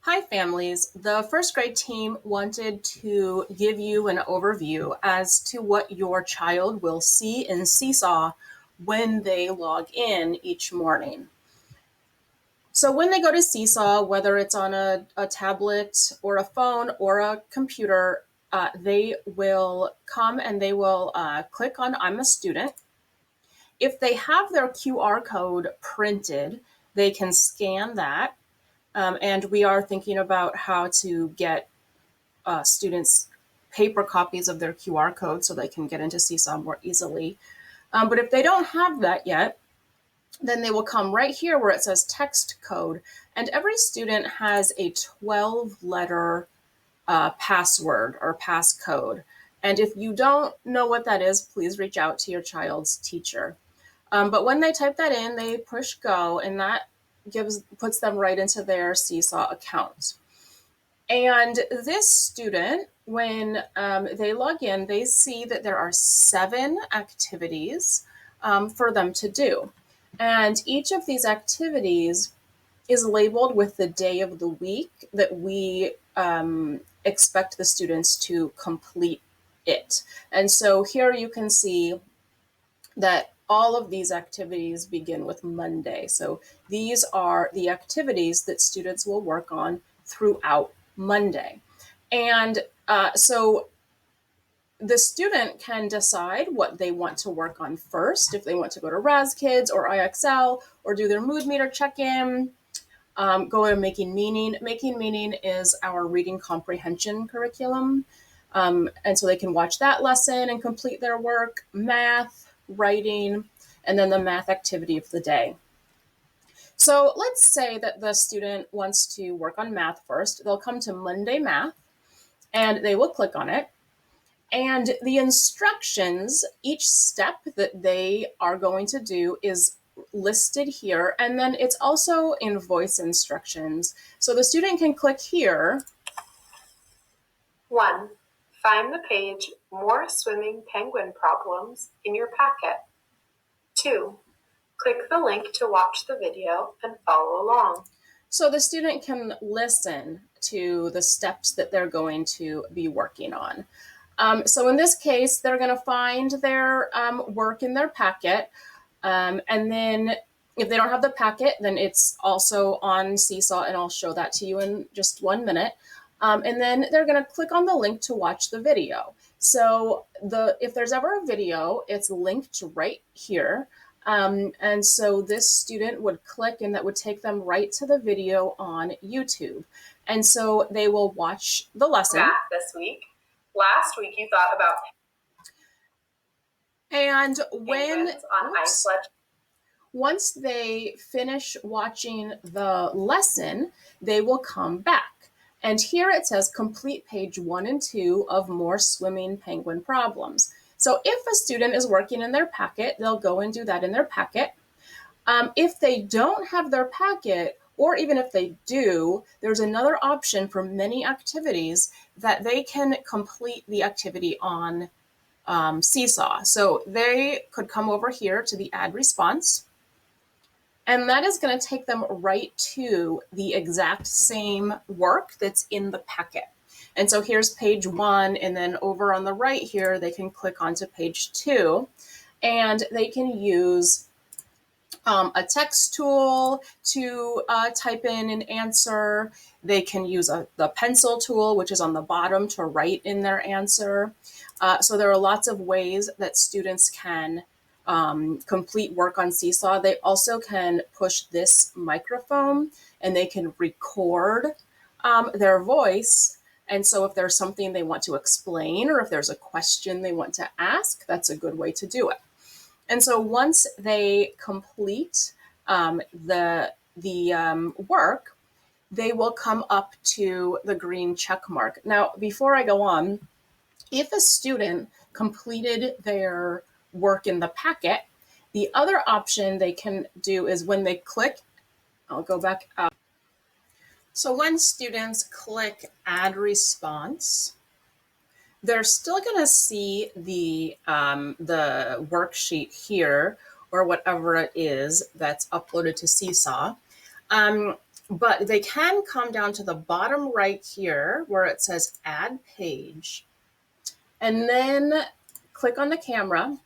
Hi, families. The first grade team wanted to give you an overview as to what your child will see in Seesaw when they log in each morning. So, when they go to Seesaw, whether it's on a tablet or a phone or a computer, they will come and they will click on I'm a student. If they have their QR code printed, they can scan that. And we are thinking about how to get students paper copies of their QR code so they can get into Seesaw more easily. But if they don't have that yet, then they will come right here where it says text code. And every student has a 12-letter password or passcode. And if you don't know what that is, please reach out to your child's teacher. But when they type that in, they push go, and that puts them right into their Seesaw account. And this student, when they log in, they see that there are 7 activities for them to do. And each of these activities is labeled with the day of the week that we expect the students to complete it. And so here you can see that all of these activities begin with Monday. So these are the activities that students will work on throughout Monday. And so the student can decide what they want to work on first, if they want to go to Raz Kids or IXL or do their mood meter check-in, go to Making Meaning. Making Meaning is our reading comprehension curriculum. And so they can watch that lesson and complete their work, math, writing, and then the math activity of the day. So let's say that the student wants to work on math first. They'll come to Monday Math and they will click on it. And the instructions, each step that they are going to do is listed here. And then it's also in voice instructions. So the student can click here. 1. Find the page More Swimming Penguin Problems in your packet. 2. Click the link to watch the video and follow along. So the student can listen to the steps that they're going to be working on. So in this case, they're going to find their work in their packet. And then if they don't have the packet, then it's also on Seesaw, and I'll show that to you in just 1 minute. And then they're going to click on the link to watch the video. So if there's ever a video, it's linked right here. And so this student would click, and that would take them right to the video on YouTube. And so they will watch the lesson. Math this week. Last week you thought about and once they finish watching the lesson, they will come back. And here it says complete page 1 and 2 of More Swimming Penguin Problems. So if a student is working in their packet, they'll go and do that in their packet. If they don't have their packet, or even if they do, there's another option for many activities that they can complete the activity on Seesaw. So they could come over here to the add response, and that is going to take them right to the exact same work that's in the packet. And so here's page 1, and then over on the right here, they can click onto page 2, and they can use a text tool to type in an answer. They can use the pencil tool, which is on the bottom, to write in their answer. So there are lots of ways that students can complete work on Seesaw. They also can push this microphone, and they can record their voice. And so if there's something they want to explain, or if there's a question they want to ask, that's a good way to do it. And so once they complete the work, they will come up to the green check mark. Now, before I go on, if a student completed their work in the packet, the other option they can do is when they click, I'll go back up. So when students click add response, they're still going to see the worksheet here, or whatever it is that's uploaded to Seesaw. But they can come down to the bottom right here where it says add page, and then click on the camera,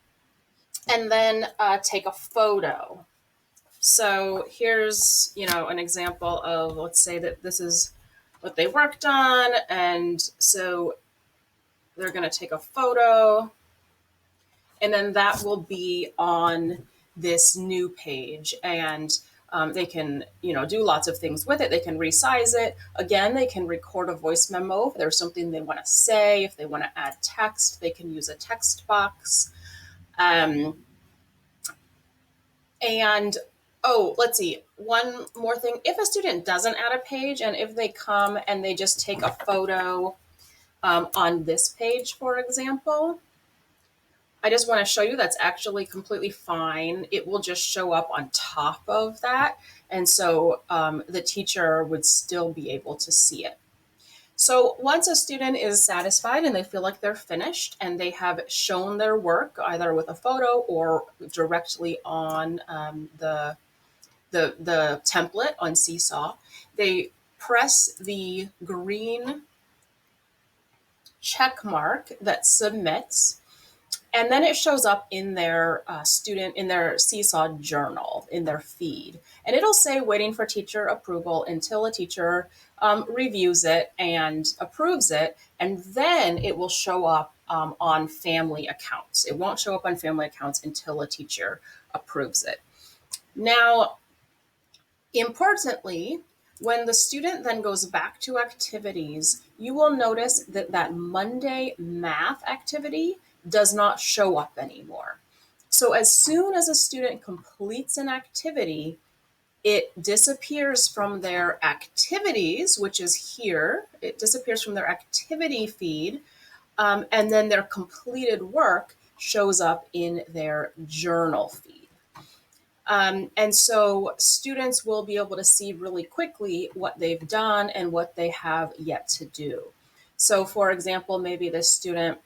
and then take a photo. So here's, an example of, let's say that this is what they worked on. And so they're going to take a photo, and then that will be on this new page. And they can, do lots of things with it. They can resize it. Again, they can record a voice memo if there's something they want to say. If they want to add text, they can use a text box. Um, And oh, let's see, one more thing. If a student doesn't add a page, and if they come and they just take a photo on this page, for example, I just want to show you that's actually completely fine. It will just show up on top of that. And so the teacher would still be able to see it. So once a student is satisfied and they feel like they're finished and they have shown their work either with a photo or directly on the template on Seesaw, they press the green check mark that submits, and then it shows up in their in their Seesaw journal, in their feed. And it'll say waiting for teacher approval until a teacher reviews it and approves it. And then it will show up on family accounts. It won't show up on family accounts until a teacher approves it. Now, importantly, when the student then goes back to activities, you will notice that that Monday math activity does not show up anymore. So as soon as a student completes an activity, it disappears from their activities, which is here. It disappears from their activity feed, and then their completed work shows up in their journal feed. And so students will be able to see really quickly what they've done and what they have yet to do. So for example, maybe the student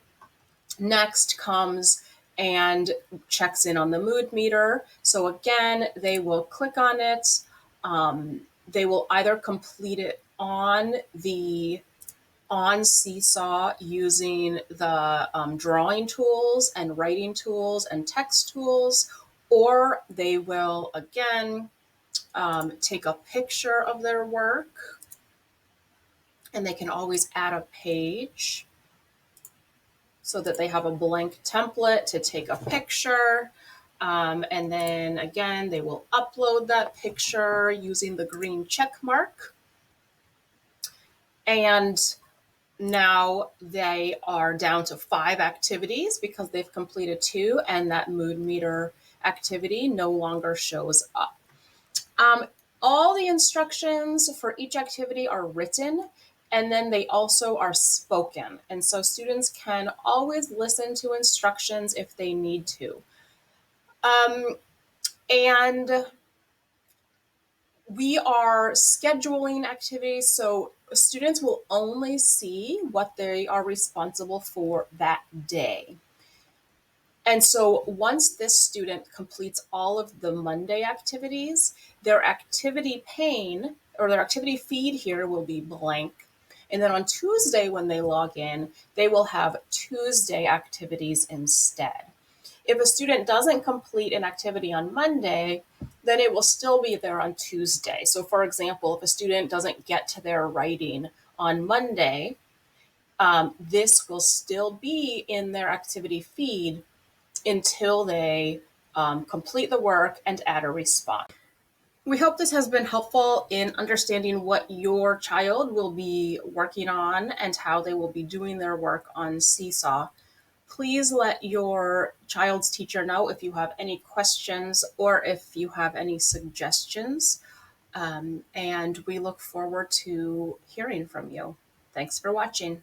next comes and checks in on the mood meter. So again, they will click on it. They will either complete it on Seesaw using the drawing tools and writing tools and text tools, or they will again take a picture of their work, and they can always add a page so that they have a blank template to take a picture. And then again, they will upload that picture using the green check mark. And now they are down to 5 activities because they've completed 2, and that mood meter activity no longer shows up. All the instructions for each activity are written, and then they also are spoken. And so students can always listen to instructions if they need to. And we are scheduling activities, so students will only see what they are responsible for that day. And so once this student completes all of the Monday activities, their activity pane or their activity feed here will be blank. And then on Tuesday, when they log in, they will have Tuesday activities instead. If a student doesn't complete an activity on Monday, then it will still be there on Tuesday. So for example, if a student doesn't get to their writing on Monday, this will still be in their activity feed until they complete the work and add a response. We hope this has been helpful in understanding what your child will be working on and how they will be doing their work on Seesaw. Please let your child's teacher know if you have any questions or if you have any suggestions. And we look forward to hearing from you. Thanks for watching.